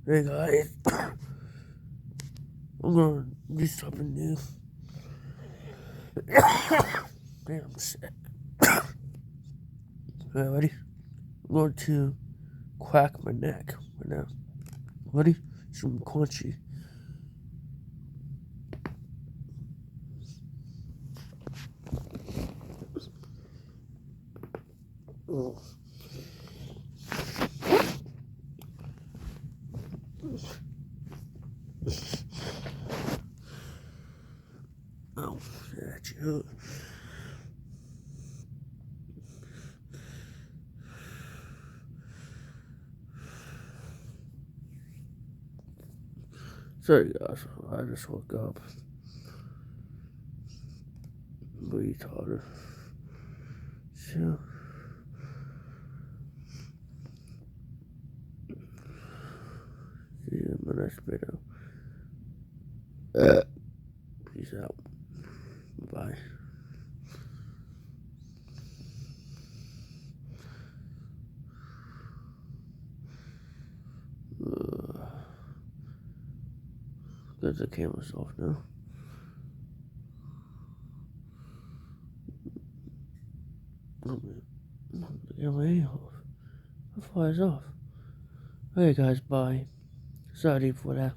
Hey guys, I'm gonna do something new. Damn, I'm sick. Okay, ready? I'm going to quack my neck right now. Ready? Some crunchy. Oh. Oh, that you. Sorry guys, I just woke up. Retarded. So, see you in my next video. Peace out. Bye. Get the camera's off now. The camera off. The fire's off. Okay guys, bye. Sorry for that.